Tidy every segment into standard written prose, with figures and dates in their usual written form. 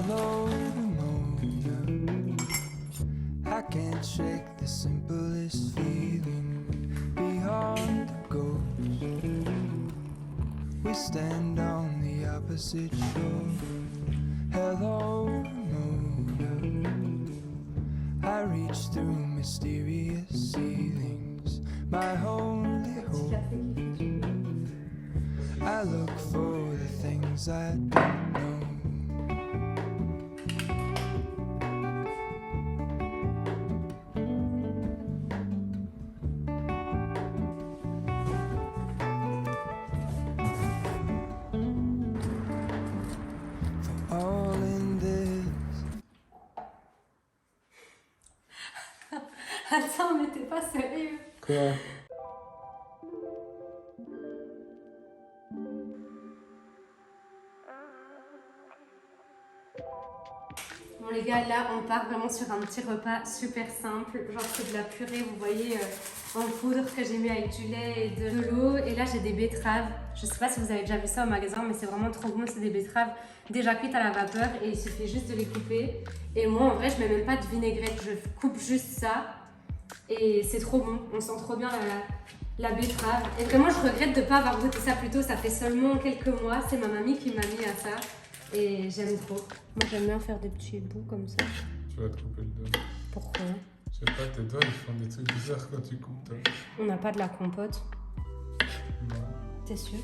Hello, Mona. I can't shake the simplest feeling beyond the ghost. We stand on the opposite shore. Hello, Mona. I reach through mysterious ceilings, my only hope. I look for the things I don't know. All in this. Attends, mais t'es pas sérieux? Quoi? Bon les gars, là on part vraiment sur un petit repas super simple. Genre c'est de la purée, vous voyez, en poudre que j'ai mis avec du lait et de l'eau. Et là j'ai des betteraves. Je sais pas si vous avez déjà vu ça au magasin, mais c'est vraiment trop bon. C'est des betteraves déjà cuites à la vapeur et il suffit juste de les couper. Et moi en vrai je mets même pas de vinaigrette, je coupe juste ça. Et c'est trop bon, on sent trop bien la betterave. Et vraiment je regrette de ne pas avoir goûté ça plus tôt, ça fait seulement quelques mois. C'est ma mamie qui m'a mis à ça. Et j'aime trop. Moi j'aime bien faire des petits bouts comme ça. Tu vas te couper le doigt. Pourquoi? Je sais pas, tes doigts ils font des trucs bizarres quand tu coupes toi. On n'a pas de la compote. Non. T'es sûr?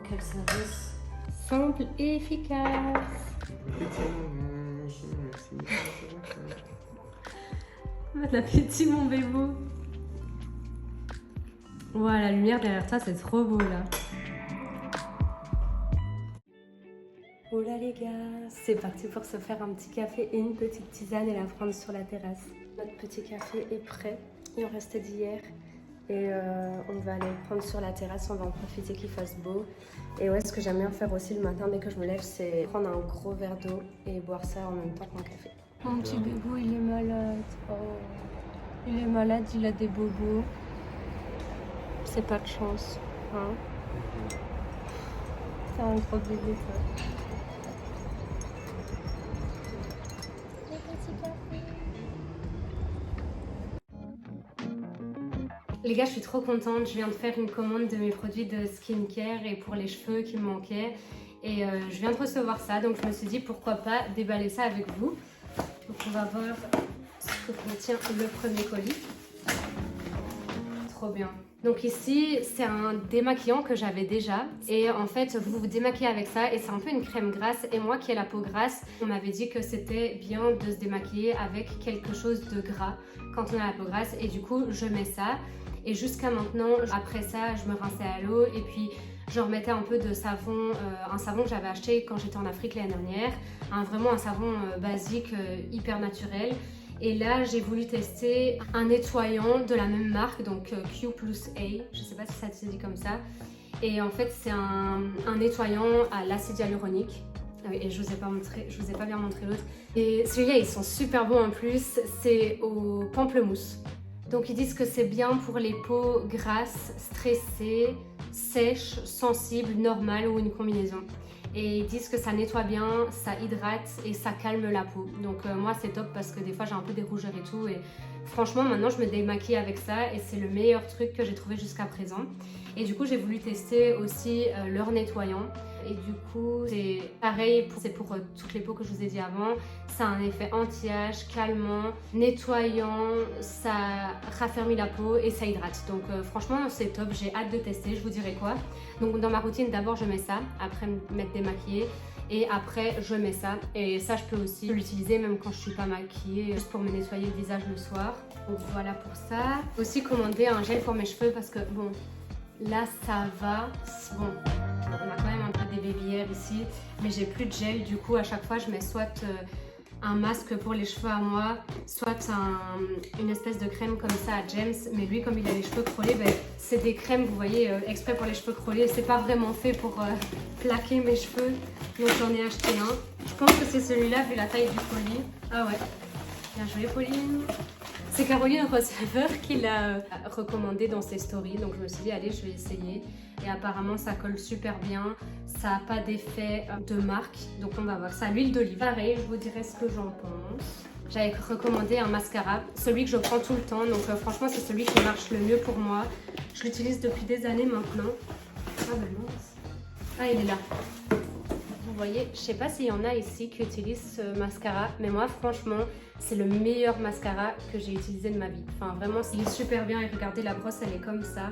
Quel service simple et efficace. Bon appétit mon bébé. Ouah, la lumière derrière toi c'est trop beau là. Oh là les gars, c'est parti pour se faire un petit café et une petite tisane et la prendre sur la terrasse. Notre petit café est prêt, il en restait d'hier. Et on va aller le prendre sur la terrasse, on va en profiter qu'il fasse beau. Et ouais, ce que j'aime bien faire aussi le matin dès que je me lève, c'est prendre un gros verre d'eau et boire ça en même temps que mon café. Mon petit bébé, il est malade. Oh. Il est malade, il a des bobos. C'est pas de chance. Hein? C'est un gros bébé, toi. Les gars, je suis trop contente. Je viens de faire une commande de mes produits de skincare et pour les cheveux qui me manquaient. Et je viens de recevoir ça, donc je me suis dit pourquoi pas déballer ça avec vous. Donc on va voir ce que contient le premier colis. Trop bien. Donc ici, c'est un démaquillant que j'avais déjà. Et en fait, vous vous démaquillez avec ça et c'est un peu une crème grasse. Et moi qui ai la peau grasse, on m'avait dit que c'était bien de se démaquiller avec quelque chose de gras quand on a la peau grasse. Et du coup, je mets ça. Et jusqu'à maintenant, après ça, je me rinçais à l'eau et puis je remettais un peu de savon, un savon que j'avais acheté quand j'étais en Afrique l'année dernière. Vraiment un savon basique, hyper naturel. Et là, j'ai voulu tester un nettoyant de la même marque, donc Q plus A. Je sais pas si ça se dit comme ça. Et en fait, c'est un nettoyant à l'acide hyaluronique. Et je vous ai pas bien montré l'autre. Et celui-là, ils sont super bons en plus. C'est au pamplemousse. Donc ils disent que c'est bien pour les peaux grasses, stressées, sèches, sensibles, normales ou une combinaison. Et ils disent que ça nettoie bien, ça hydrate et ça calme la peau. Donc moi c'est top parce que des fois j'ai un peu des rougeurs et tout. Et franchement maintenant je me démaquille avec ça et c'est le meilleur truc que j'ai trouvé jusqu'à présent. Et du coup j'ai voulu tester aussi leur nettoyant. Et du coup c'est pareil, c'est pour toutes les peaux que je vous ai dit avant. Ça a un effet anti-âge, calmant, nettoyant, ça raffermit la peau et ça hydrate. Donc franchement c'est top, j'ai hâte de tester, je vous dirai quoi. Donc dans ma routine d'abord je mets ça, après m'être démaquillée. Et après je mets ça, et ça je peux aussi l'utiliser même quand je suis pas maquillée, juste pour me nettoyer le visage le soir. Donc voilà pour ça. Aussi commandé un gel pour mes cheveux parce que bon, là ça va, bon, on a quand même un peu des baby hairs ici, mais j'ai plus de gel, du coup à chaque fois je mets soit un masque pour les cheveux à moi, soit une espèce de crème comme ça à James, mais lui comme il a les cheveux crôlés, ben, c'est des crèmes, vous voyez, exprès pour les cheveux crôlés, c'est pas vraiment fait pour plaquer mes cheveux, donc j'en ai acheté un. Je pense que c'est celui-là vu la taille du colis. Ah ouais, bien joué Pauline. C'est Caroline Receveur qui l'a recommandé dans ses stories, donc je me suis dit allez je vais essayer. Et apparemment ça colle super bien, ça n'a pas d'effet de marque, donc on va voir ça. L'huile d'olive, pareil, je vous dirai ce que j'en pense. J'avais recommandé un mascara, celui que je prends tout le temps, donc franchement c'est celui qui marche le mieux pour moi. Je l'utilise depuis des années maintenant. Ah ben mince. Ah il est là. Vous voyez, je sais pas s'il y en a ici qui utilisent ce mascara, mais moi franchement c'est le meilleur mascara que j'ai utilisé de ma vie. Enfin vraiment, il est super bien et regardez la brosse elle est comme ça.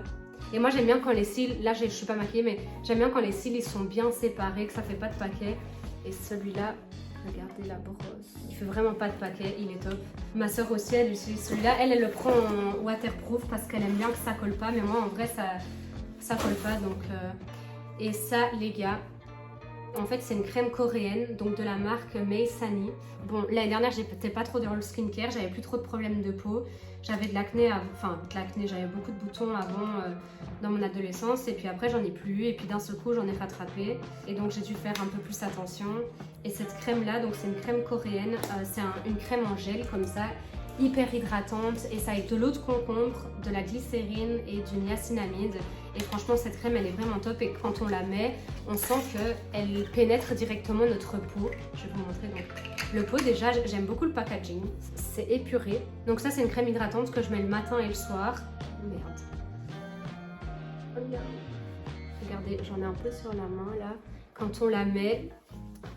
Et moi j'aime bien quand les cils, là je suis pas maquillée mais j'aime bien quand les cils ils sont bien séparés, que ça fait pas de paquet. Et celui-là, regardez la brosse, il fait vraiment pas de paquet, il est top. Ma soeur aussi elle utilise celui-là, elle le prend en waterproof parce qu'elle aime bien que ça colle pas, mais moi en vrai ça colle pas donc... Et ça les gars, en fait c'est une crème coréenne, donc de la marque Mei Sani. Bon l'année dernière j'étais pas trop dans le skincare, j'avais plus trop de problèmes de peau. J'avais de l'acné, enfin de l'acné, j'avais beaucoup de boutons avant dans mon adolescence et puis après j'en ai plus et puis d'un seul coup j'en ai rattrapé et donc j'ai dû faire un peu plus attention. Et cette crème là, donc c'est une crème coréenne, c'est une crème en gel comme ça, hyper hydratante et ça avec de l'eau de concombre, de la glycérine et du niacinamide. Et franchement cette crème elle est vraiment top et quand on la met, on sent qu'elle pénètre directement notre peau. Je vais vous montrer donc. Le pot déjà, j'aime beaucoup le packaging, c'est épuré. Donc ça c'est une crème hydratante que je mets le matin et le soir. Merde. Regardez, j'en ai un peu sur la main là. Quand on la met,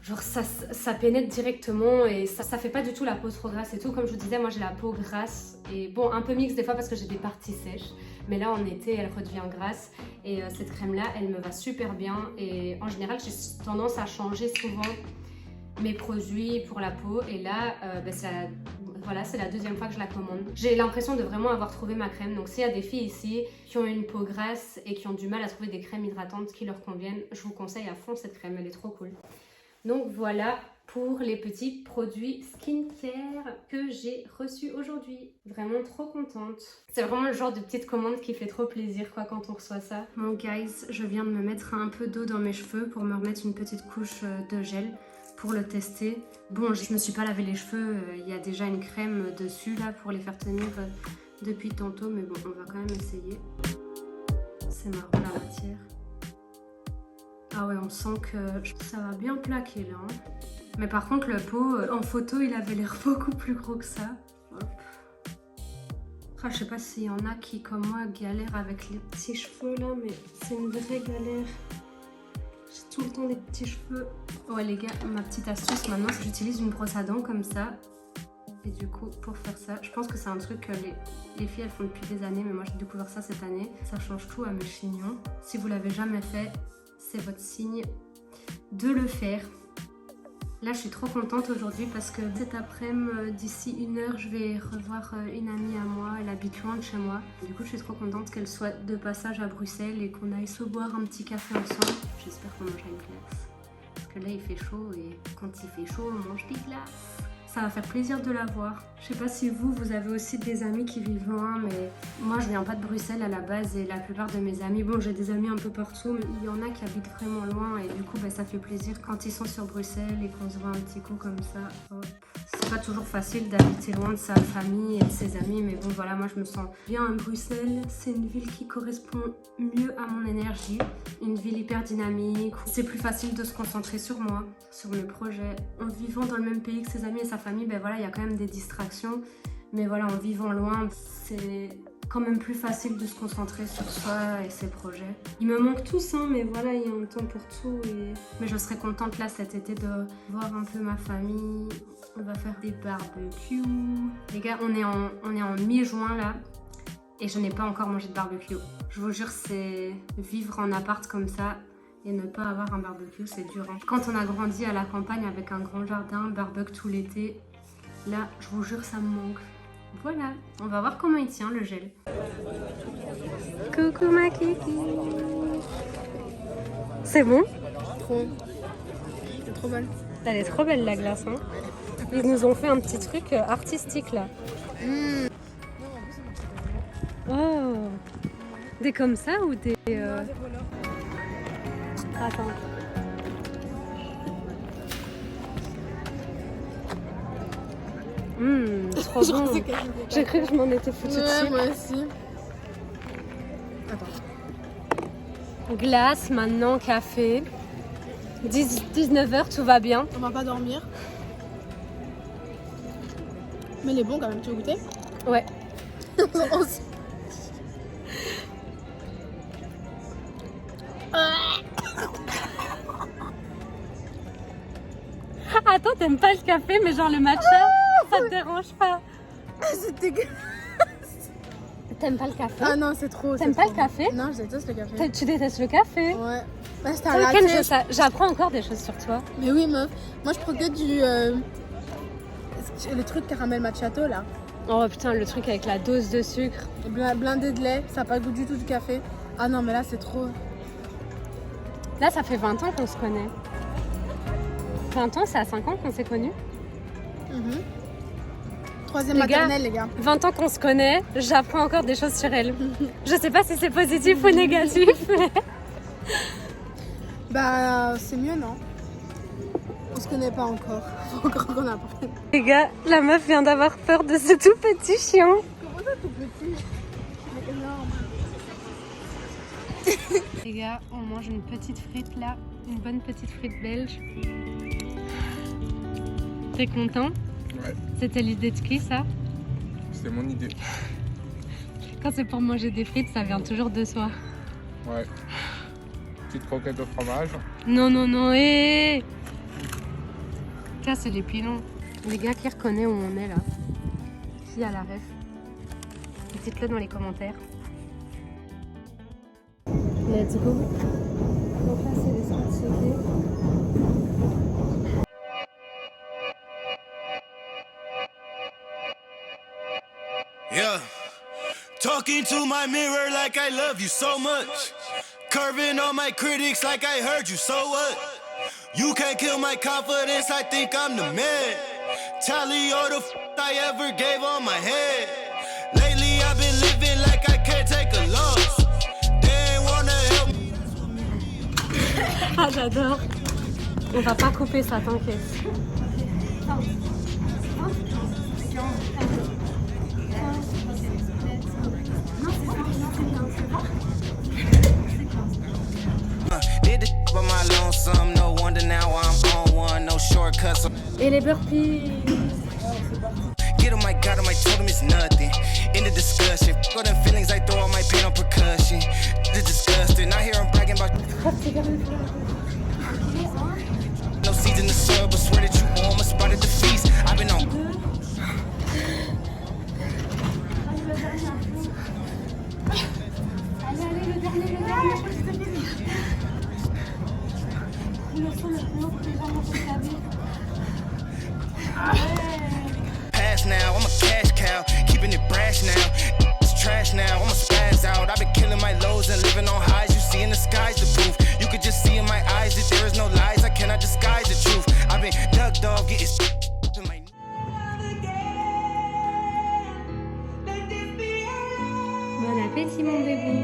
genre ça pénètre directement et ça fait pas du tout la peau trop grasse et tout. Comme je vous disais, moi j'ai la peau grasse et bon un peu mixte des fois parce que j'ai des parties sèches. Mais là en été elle redevient grasse et cette crème là elle me va super bien. Et en général j'ai tendance à changer souvent mes produits pour la peau et là voilà, c'est la deuxième fois que je la commande. J'ai l'impression de vraiment avoir trouvé ma crème, donc s'il y a des filles ici qui ont une peau grasse et qui ont du mal à trouver des crèmes hydratantes qui leur conviennent, je vous conseille à fond cette crème, elle est trop cool. Donc voilà pour les petits produits skincare que j'ai reçus aujourd'hui. Vraiment trop contente. C'est vraiment le genre de petite commande qui fait trop plaisir quoi quand on reçoit ça. Bon guys, je viens de me mettre un peu d'eau dans mes cheveux pour me remettre une petite couche de gel pour le tester. Bon, je me suis pas lavé les cheveux, il y a déjà une crème dessus là pour les faire tenir depuis tantôt, mais bon, on va quand même essayer. C'est marrant la matière. Ah ouais, on sent que ça va bien plaquer là. Hein. Mais par contre, le pot, en photo, il avait l'air beaucoup plus gros que ça. Hop. Ah, je sais pas s'il y en a qui, comme moi, galèrent avec les petits cheveux là, mais c'est une vraie galère. J'ai tout le temps des petits cheveux. Ouais les gars, ma petite astuce maintenant, c'est que j'utilise une brosse à dents comme ça. Et du coup, pour faire ça, je pense que c'est un truc que les filles elles font depuis des années, mais moi j'ai découvert ça cette année. Ça change tout à mes chignons. Si vous l'avez jamais fait, c'est votre signe de le faire. Là, je suis trop contente aujourd'hui parce que cet après-midi, d'ici 1 heure, je vais revoir une amie à moi. Elle habite loin de chez moi. Du coup, je suis trop contente qu'elle soit de passage à Bruxelles et qu'on aille se boire un petit café ensemble. J'espère qu'on mangera une glace. Parce que là, il fait chaud et quand il fait chaud, on mange des glaces. Ça va faire plaisir de la voir. Je sais pas si vous avez aussi des amis qui vivent loin, mais moi je viens pas de Bruxelles à la base et la plupart de mes amis, bon j'ai des amis un peu partout, mais il y en a qui habitent vraiment loin et du coup ça fait plaisir quand ils sont sur Bruxelles et qu'on se voit un petit coup comme ça. Hop. C'est pas toujours facile d'habiter loin de sa famille et de ses amis, mais bon voilà, moi je me sens bien à Bruxelles. C'est une ville qui correspond mieux à mon énergie, une ville hyper dynamique. C'est plus facile de se concentrer sur moi, sur mes projets. En vivant dans le même pays que ses amis et sa famille, ben voilà, il y a quand même des distractions, mais voilà, en vivant loin, c'est quand même plus facile de se concentrer sur soi et ses projets. Ils me manquent tous, hein, mais voilà, il y a un temps pour tout. Mais je serais contente là cet été de voir un peu ma famille. On va faire des barbecues. Les gars, on est en mi-juin là, et je n'ai pas encore mangé de barbecue. Je vous jure, c'est vivre en appart comme ça. Et ne pas avoir un barbecue, c'est dur. Hein. Quand on a grandi à la campagne avec un grand jardin, barbecue tout l'été, là, je vous jure, ça me manque. Voilà, on va voir comment il tient le gel. Coucou ma kiki. C'est bon? Trop. C'est trop belle. Elle est trop belle la glace, hein? Ils nous ont fait un petit truc artistique là. Oh, des comme ça ou des... Attends. Trop bon. J'ai cru que je m'en étais foutu dessus. moi aussi. Attends. Glace, maintenant, café. 19h, tout va bien. On va pas dormir. Mais il est bon quand même, tu veux goûter? Ouais. Attends, t'aimes pas le café, mais genre le matcha, ça te dérange pas? C'est dégueulasse. T'aimes pas le café? Ah non, c'est trop. T'aimes pas le café? Non, je déteste le café. Tu détestes le café? Ouais. Bah, c'était un Ken, latte. j'apprends encore des choses sur toi. Mais oui, meuf. Moi, je prends que du. Le truc caramel macchiato là. Oh putain, le truc avec la dose de sucre. Blindé de lait, ça n'a pas le goût du tout du café. Ah non, mais là, c'est trop. Là, ça fait 20 ans qu'on se connaît. 20 ans, c'est à 5 ans qu'on s'est connus. Troisième Les maternelle, les gars. 20 ans qu'on se connaît, j'apprends encore des choses sur elle. Je sais pas si c'est positif ou négatif. Mais... Bah, c'est mieux, non? On se connaît pas encore. Faut encore qu'on apprenne. Les gars, la meuf vient d'avoir peur de ce tout petit chien. Comment ça, tout petit? Il est énorme. Les gars, on mange une petite frite là. Une bonne petite frite belge. T'es content? Ouais, C'était l'idée de qui ça? c'était mon idée. Quand c'est pour manger des frites, ça vient toujours de soi. Ouais. Petite croquette au fromage. Non, non, non, hé! Ça, c'est les pilons. Les gars qui reconnaissent où on est là. Qui a la ref? Dites-le dans les commentaires. Let's go. Donc là, c'est les spots sautés. Yeah. Talking to my mirror like I love you so much. Curving on my critics like I heard you, so what? You can't kill my confidence, I think I'm the man. Tally all the I ever gave on my head. Lately I've been living like I can't take a loss. They ain't wanna help me. Ah, j'adore. On va pas couper ça, t'inquiète. Did the by my lonesome, no wonder now I'm on one, no shortcuts. Et les burpees. Get on my God, on my told him it's nothing. In the discussion, all them feelings I throw all my pain on percussion. The disgusting, I hear I'm bragging about no seeds in the soil, but swear that you almost spotted the feast. I've been on. Pass now, I'm a cash cow, keeping it brash now. It's trash now, I'm a spaz out. I've been killing my lows and living on highs. You see in the sky's the proof. You could just see in my eyes that there is no lies. I cannot disguise the truth. I've been duck dog getting in my. Bon appétit mon bébé.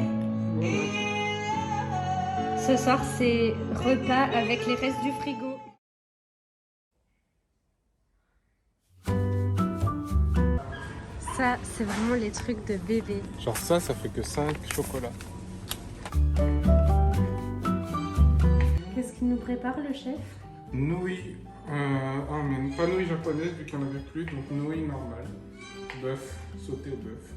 Ce soir c'est repas avec les restes du frigo. Ça c'est vraiment les trucs de bébé. Genre ça fait que 5 chocolats. Qu'est-ce qu'il nous prépare le chef? Nouilles. Mais pas nouilles japonaises vu qu'il n'y en avait plus, donc nouilles normales. Bœuf, sauté au bœuf.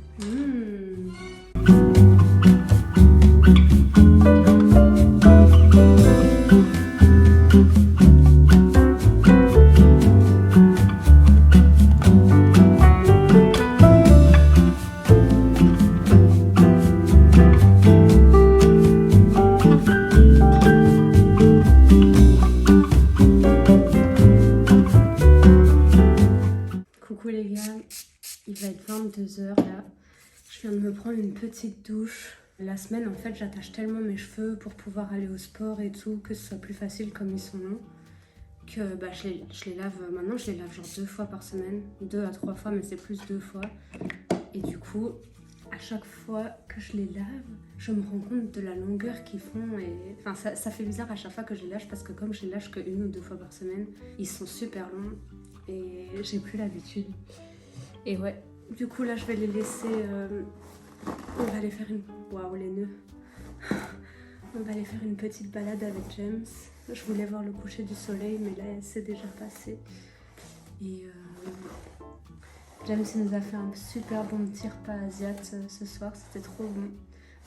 Coucou les gars, il va être 22h là. Je viens de me prendre une petite douche. La semaine en fait j'attache tellement mes cheveux pour pouvoir aller au sport et tout que ce soit plus facile comme ils sont longs. que bah, je les lave, maintenant je les lave genre 2 fois par semaine, 2 à 3 fois, mais c'est plus 2 fois. Et du coup, à chaque fois que je les lave, je me rends compte de la longueur qu'ils font. Et... Enfin, ça fait bizarre à chaque fois que je les lâche parce que comme je les lâche que 1 ou 2 fois par semaine, ils sont super longs et j'ai plus l'habitude. Et ouais, du coup là je vais les laisser, on va aller faire une... Waouh les nœuds. On va aller faire une petite balade avec James. Je voulais voir le coucher du soleil, mais là, c'est déjà passé. Et James nous a fait un super bon petit repas asiat ce soir. C'était trop bon.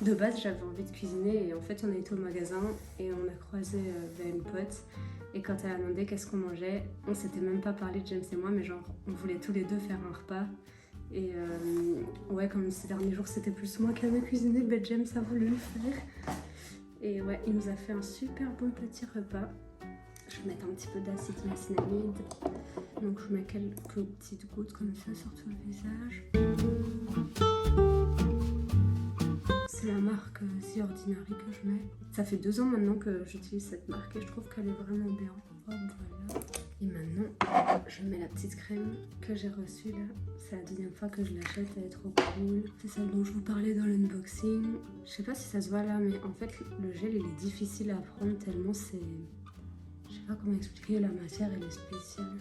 De base, j'avais envie de cuisiner et en fait, on a été au magasin et on a croisé une pote. Et quand elle a demandé qu'est-ce qu'on mangeait, on s'était même pas parlé, James et moi, mais genre, on voulait tous les deux faire un repas. Et ouais, comme ces derniers jours, c'était plus moi qui avais cuisiné, ben James a voulu le faire. Et ouais, il nous a fait un super bon petit repas. Je vais mettre un petit peu d'acide niacinamide. Donc je mets quelques petites gouttes comme ça sur tout le visage. C'est la marque The Ordinary que je mets. Ça fait 2 ans maintenant que j'utilise cette marque et je trouve qu'elle est vraiment bien. Hop, voilà. Et maintenant, je mets la petite crème que j'ai reçue là. C'est la 2e fois que je l'achète, elle est trop cool. C'est celle dont je vous parlais dans l'unboxing. Je sais pas si ça se voit là, mais en fait, le gel il est difficile à prendre tellement c'est... Je sais pas comment expliquer, la matière elle est spéciale.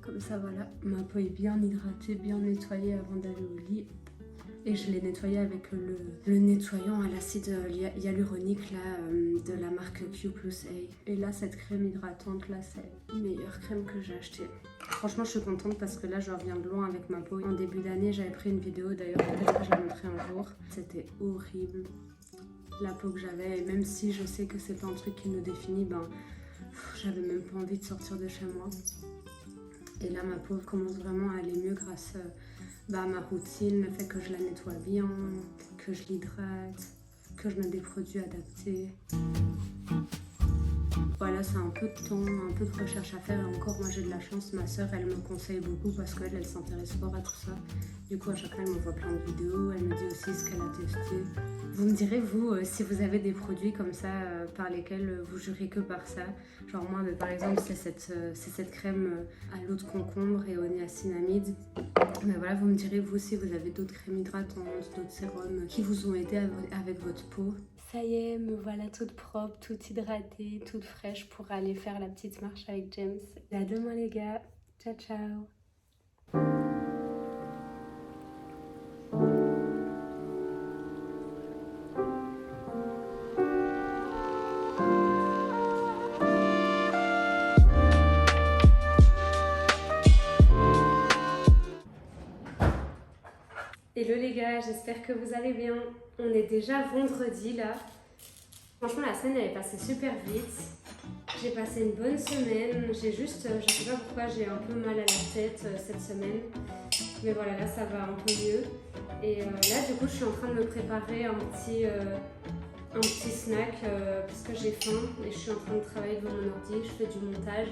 Comme ça, voilà, ma peau est bien hydratée, bien nettoyée avant d'aller au lit. Et je l'ai nettoyée avec le nettoyant à l'acide hyaluronique là, de la marque Q plus A. Et là, cette crème hydratante là, c'est la meilleure crème que j'ai achetée. Franchement, je suis contente parce que là, je reviens de loin avec ma peau. En début d'année, j'avais pris une vidéo d'ailleurs, peut-être que je la montrerai un jour. C'était horrible, la peau que j'avais. Et même si je sais que c'est pas un truc qui nous définit, ben, j'avais même pas envie de sortir de chez moi. Et là, ma peau commence vraiment à aller mieux grâce à ma routine, le fait que je la nettoie bien, que je l'hydrate, que je mets des produits adaptés. Voilà, c'est un peu de temps, un peu de recherche à faire. Et encore, moi j'ai de la chance, ma soeur elle me conseille beaucoup parce qu'elle s'intéresse fort à tout ça. Du coup, à chaque fois, elle m'envoie plein de vidéos, elle me dit aussi ce qu'elle a testé. Vous me direz, vous, si vous avez des produits comme ça par lesquels vous jurez que par ça. Genre moi, par exemple, c'est cette crème à l'eau de concombre et au niacinamide. Mais voilà, vous me direz, vous, si vous avez d'autres crèmes hydratantes, d'autres sérums qui vous ont aidé avec votre peau. Ça y est, me voilà toute propre, toute hydratée, toute fraîche pour aller faire la petite marche avec James. À demain les gars, ciao ciao. Hello les gars, j'espère que vous allez bien. On est déjà vendredi là. Franchement la semaine elle est passée super vite. J'ai passé une bonne semaine. J'ai juste, je sais pas pourquoi j'ai un peu mal à la tête cette semaine. Mais voilà, là ça va un peu mieux. Et là du coup je suis en train de me préparer un petit snack parce que j'ai faim. Et je suis en train de travailler devant mon ordi, je fais du montage.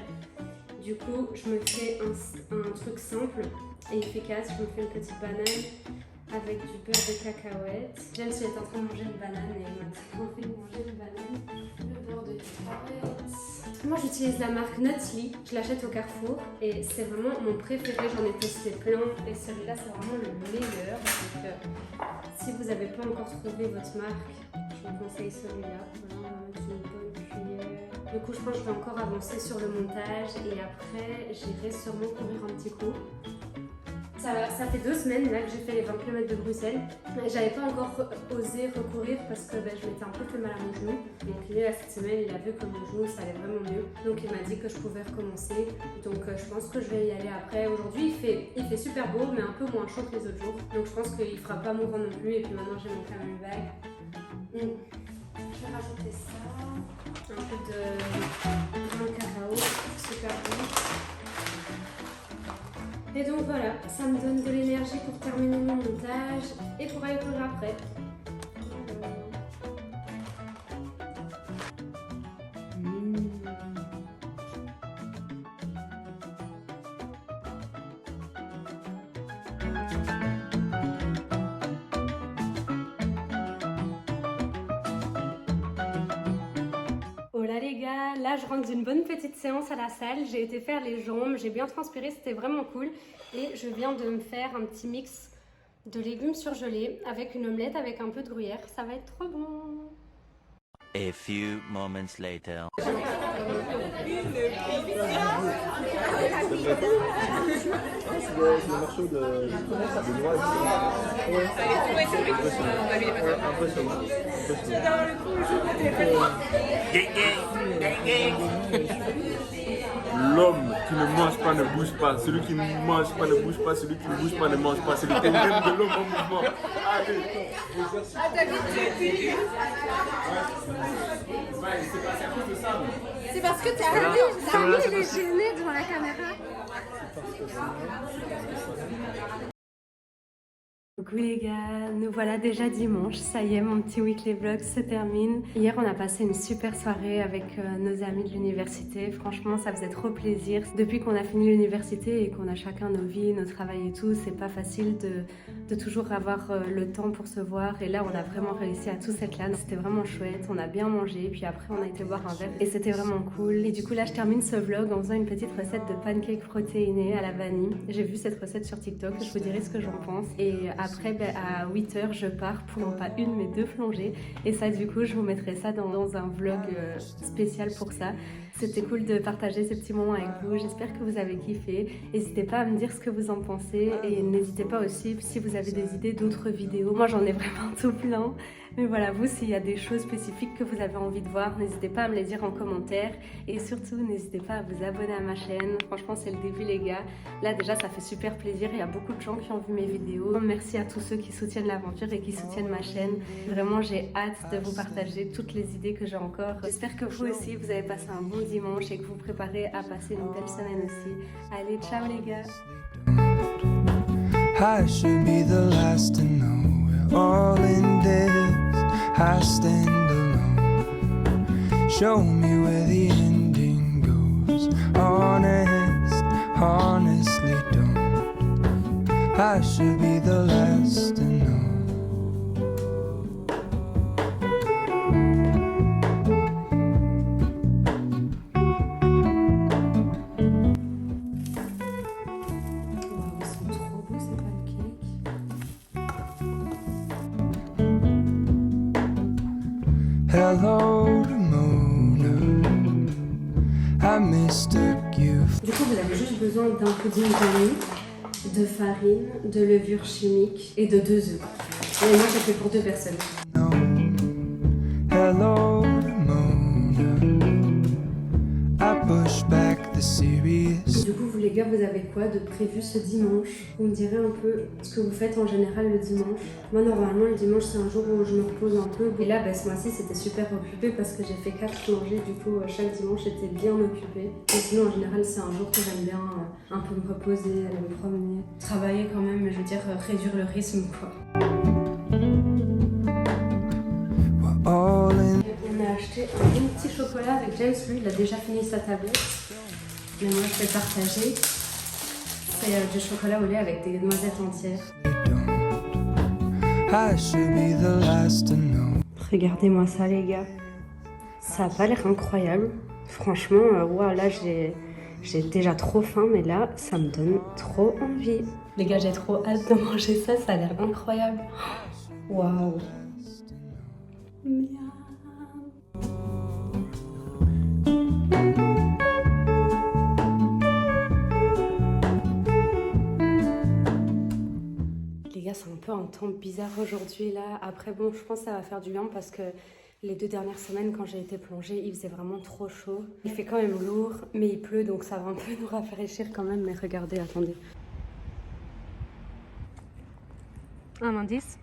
Du coup je me fais un truc simple et efficace. Je me fais une petite banane avec du beurre de cacahuète. James est en train de manger une banane et il m'a envie de manger une banane. Le beurre de cacahuète. Moi j'utilise la marque Nutsly, je l'achète au Carrefour et c'est vraiment mon préféré, j'en ai testé plein et celui-là c'est vraiment le meilleur. Donc si vous n'avez pas encore trouvé votre marque, je vous conseille celui-là. Voilà, on va mettre une bonne cuillère. Du coup je pense que je vais encore avancer sur le montage et après j'irai sûrement courir un petit coup. Ça fait 2 semaines là que j'ai fait les 20 km de Bruxelles. J'avais pas encore osé recourir parce que je m'étais un peu fait mal à mon genou. Donc lui là, cette semaine il a vu que mon genou ça allait vraiment mieux. Donc il m'a dit que je pouvais recommencer. Donc je pense que je vais y aller après. Aujourd'hui il fait super beau mais un peu moins chaud que les autres jours. Donc je pense qu'il fera pas mourant non plus. Et puis maintenant j'ai mon family bag. Je vais rajouter ça. Un peu de grain de cacao. Super bon. Et donc voilà, ça me donne de l'énergie pour terminer mon montage et pour aller courir après. Hola les gars, là Là, je rentre d'une bonne petite séance à la salle. J'ai été faire les jambes, j'ai bien transpiré, c'était vraiment cool. Et je viens de me faire un petit mix de légumes surgelés avec une omelette avec un peu de gruyère. Ça va être trop bon. A few moments later. L'homme qui ne mange pas ne bouge pas. Celui qui ne mange pas ne bouge pas. Celui qui ne bouge pas ne mange pas. C'est le théorème de l'homme en mouvement. Allez. C'est parce que t'es Salut, il est gêné devant la caméra. Coucou les gars, nous voilà déjà dimanche, ça y est, mon petit weekly vlog se termine. Hier on a passé une super soirée avec nos amis de l'université, franchement ça faisait trop plaisir. Depuis qu'on a fini l'université et qu'on a chacun nos vies, nos travails et tout, c'est pas facile de toujours avoir le temps pour se voir. Et là on a vraiment réussi à tous être là, c'était vraiment chouette, on a bien mangé, puis après on a été boire un verre et c'était vraiment cool. Et du coup là je termine ce vlog en faisant une petite recette de pancakes protéinés à la vanille. J'ai vu cette recette sur TikTok, je vous dirai ce que j'en pense. Et après, à 8h, je pars pour non pas une mais 2 plongées. Et ça, du coup, je vous mettrai ça dans un vlog spécial pour ça. C'était cool de partager ces petits moments avec vous. J'espère que vous avez kiffé. N'hésitez pas à me dire ce que vous en pensez. Et n'hésitez pas aussi si vous avez des idées d'autres vidéos. Moi, j'en ai vraiment tout plein. Mais voilà, vous, s'il y a des choses spécifiques que vous avez envie de voir, n'hésitez pas à me les dire en commentaire. Et surtout, n'hésitez pas à vous abonner à ma chaîne. Franchement, c'est le début, les gars. Là, déjà, ça fait super plaisir. Il y a beaucoup de gens qui ont vu mes vidéos. Merci à tous ceux qui soutiennent l'aventure et qui soutiennent ma chaîne. Vraiment, j'ai hâte de vous partager toutes les idées que j'ai encore. J'espère que vous aussi, vous avez passé un bon dimanche et que vous préparez à passer une belle semaine aussi. Allez, ciao les gars! I should be the last to know we're all in this. I stand alone. Show me where the ending goes. Honest, honestly don't. I should be the last to know. Hello to Mona, I mistook you. Du coup, vous avez juste besoin d'un pudding vanille, de farine, de levure chimique et de 2 œufs. Et moi, j'ai fait pour 2 personnes. No. Hello to Mona, I push back the serious. Du coup, vous les gars, vous avez quoi de prévu ce dimanche? Vous me direz un peu ce que vous faites en général le dimanche. Moi, normalement, le dimanche, c'est un jour où je me repose un peu. Et là, ce mois-ci, c'était super occupé parce que j'ai fait 4 plongées. Du coup, chaque dimanche, j'étais bien occupée. Et sinon, en général, c'est un jour que j'aime bien un peu me reposer, aller me promener. Travailler quand même, mais je veux dire, réduire le rythme, quoi. On a acheté un bon petit chocolat avec James. Lui, il a déjà fini sa tablette. Mais moi, je vais partager. C'est du chocolat au lait avec des noisettes entières. Regardez-moi ça, les gars. Ça a pas l'air incroyable. Franchement, wow, là, j'ai déjà trop faim, mais là, ça me donne trop envie. Les gars, j'ai trop hâte de manger ça. Ça a l'air incroyable. Waouh. Miam. C'est un peu un temps bizarre aujourd'hui là. Après bon, je pense que ça va faire du bien parce que les 2 dernières semaines quand j'ai été plongée, il faisait vraiment trop chaud. Il fait quand même lourd, mais il pleut donc ça va un peu nous rafraîchir quand même. Mais regardez, attendez. Un indice.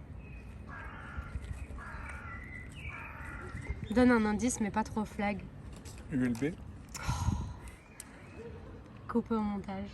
Donne un indice mais pas trop flag. ULB. Coupe au montage.